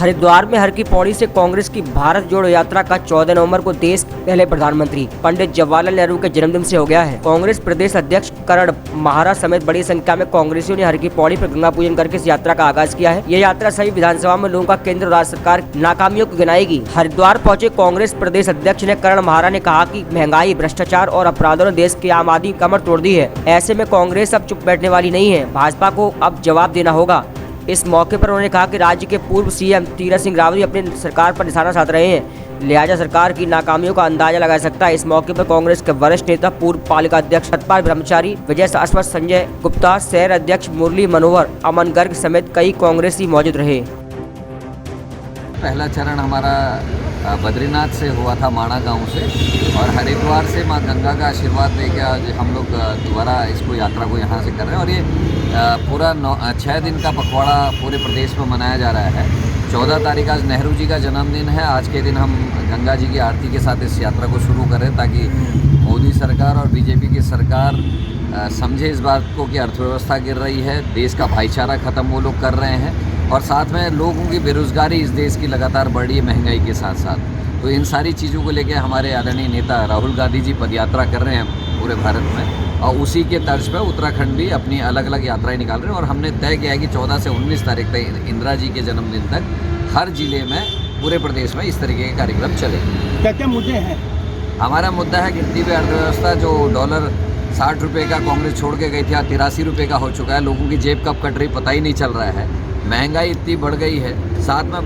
हरिद्वार में हर की पौड़ी से कांग्रेस की भारत जोड़ो यात्रा का 14 नवंबर को देश के पहले प्रधानमंत्री पंडित जवाहरलाल नेहरू के जन्मदिन से हो गया है। कांग्रेस प्रदेश अध्यक्ष करण महाराज समेत बड़ी संख्या में कांग्रेसियों ने हर की पौड़ी पर गंगा पूजन करके इस यात्रा का आगाज किया है। ये यात्रा सभी विधानसभा में लोगों का केंद्र और राज्य सरकार की नाकामियों को गिनाएगी। हरिद्वार पहुंचे कांग्रेस प्रदेश अध्यक्ष ने करण महाराज ने कहा कि महंगाई, भ्रष्टाचार और अपराधों ने देश की आम आदमी कमर तोड़ दी है। ऐसे में कांग्रेस अब चुप बैठने वाली नहीं है, भाजपा को अब जवाब देना होगा। इस मौके पर उन्होंने कहा कि राज्य के पूर्व सीएम तीरथ सिंह रावत भी अपनी सरकार पर निशाना साध रहे हैं, लिहाजा सरकार की नाकामियों का अंदाजा लगा सकता है। इस मौके पर कांग्रेस के वरिष्ठ नेता, पूर्व पालिका अध्यक्ष सतपाल ब्रह्मचारी, विजय शाश्वत, संजय गुप्ता, शहर अध्यक्ष मुरली मनोहर, अमन गर्ग समेत कई कांग्रेसी मौजूद रहे। पहला चरण हमारा बद्रीनाथ से हुआ था, माणा गांव से, और हरिद्वार से मां गंगा का आशीर्वाद लेके आज हम लोग दोबारा इसको यात्रा को यहाँ से कर रहे हैं। और ये पूरा 6 दिन का पखवाड़ा पूरे प्रदेश में मनाया जा रहा है। 14 तारीख आज नेहरू जी का जन्मदिन है। आज के दिन हम गंगा जी की आरती के साथ इस यात्रा को शुरू करें ताकि मोदी सरकार और बीजेपी की सरकार समझे इस बात को कि अर्थव्यवस्था गिर रही है, देश का भाईचारा ख़त्म वो लोग कर रहे हैं, और साथ में लोगों की बेरोज़गारी इस देश की लगातार बढ़ रही है महंगाई के साथ साथ। तो इन सारी चीज़ों को लेकर हमारे आदरणीय नेता राहुल गांधी जी पदयात्रा कर रहे हैं पूरे भारत में, और उसी के तर्ज पर उत्तराखंड भी अपनी अलग अलग यात्राएं निकाल रहे हैं। और हमने तय किया है कि 14 से 19 तारीख तक, इंदिरा जी के जन्मदिन तक, हर जिले में पूरे प्रदेश में इस तरीके के कार्यक्रम चलेंगे। क्या क्या मुद्दे हैं? हमारा मुद्दा है गिरती हुई अर्थव्यवस्था। जो डॉलर 60 रुपये का कांग्रेस छोड़ के गई थी, 83 रुपये का हो चुका है। लोगों की जेब कब कट रही पता ही नहीं चल रहा है। महंगाई इतनी बढ़ गई है, साथ में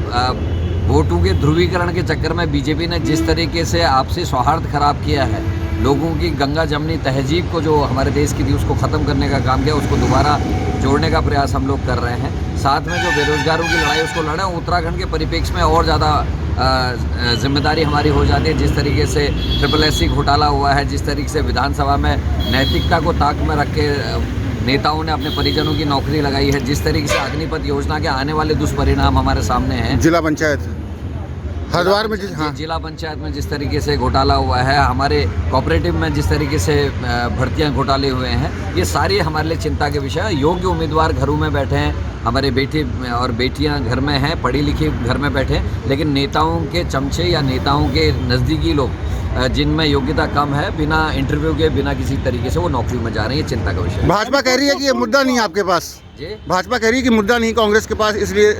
वोटों के ध्रुवीकरण के चक्कर में बीजेपी ने जिस तरीके से आपसी सौहार्द खराब किया है, लोगों की गंगा जमनी तहजीब को जो हमारे देश की थी उसको ख़त्म करने का काम किया, उसको दोबारा जोड़ने का प्रयास हम लोग कर रहे हैं। साथ में जो बेरोजगारों की लड़ाई उसको लड़ें। उत्तराखंड के परिप्रेक्ष्य में और ज़्यादा जिम्मेदारी हमारी हो जाती है। जिस तरीके से SSSC घोटाला हुआ है, जिस तरीके से विधानसभा में नैतिकता को ताक में रख के नेताओं ने अपने परिजनों की नौकरी लगाई है, जिस तरीके से अग्निपथ योजना के आने वाले दुष्परिणाम हमारे सामने हैं। जिला पंचायत हरिद्वार में जिला पंचायत में जिस तरीके से घोटाला हुआ है, हमारे कोऑपरेटिव में जिस तरीके से भर्तियां घोटाले हुए हैं, ये सारी हमारे लिए चिंता के विषय है। योग्य उम्मीदवार घरों में बैठे हैं, हमारे बेटे और बेटियां घर में हैं, पढ़ी लिखी घर में बैठे हैं, लेकिन नेताओं के चमचे या नेताओं के नज़दीकी लोग जिनमें योग्यता कम है, बिना इंटरव्यू के, बिना किसी तरीके से वो नौकरी में जा रहे हैं। चिंता का विषय है। भाजपा कह रही है कि ये मुद्दा नहीं है आपके पास। जी, भाजपा कह रही है कि मुद्दा नहीं कांग्रेस के पास, इसलिए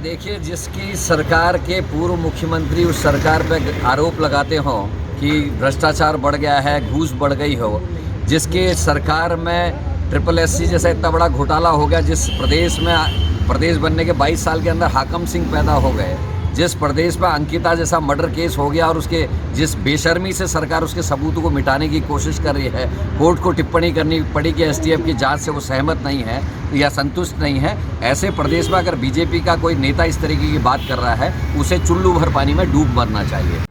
देखिए, जिसकी सरकार के पूर्व मुख्यमंत्री उस सरकार पर आरोप लगाते हो कि भ्रष्टाचार बढ़ गया है, घूस बढ़ गई हो, जिसके सरकार में SSSC जैसा इतना बड़ा घोटाला हो गया, जिस प्रदेश में प्रदेश बनने के 22 साल के अंदर हाकम सिंह पैदा हो गए, जिस प्रदेश में अंकिता जैसा मर्डर केस हो गया, और उसके जिस बेशर्मी से सरकार उसके सबूतों को मिटाने की कोशिश कर रही है, कोर्ट को टिप्पणी करनी पड़ी कि STF की जांच से वो सहमत नहीं है या संतुष्ट नहीं है, ऐसे प्रदेश में अगर बीजेपी का कोई नेता इस तरीके की बात कर रहा है, उसे चुल्लू भर पानी में डूब मरना चाहिए।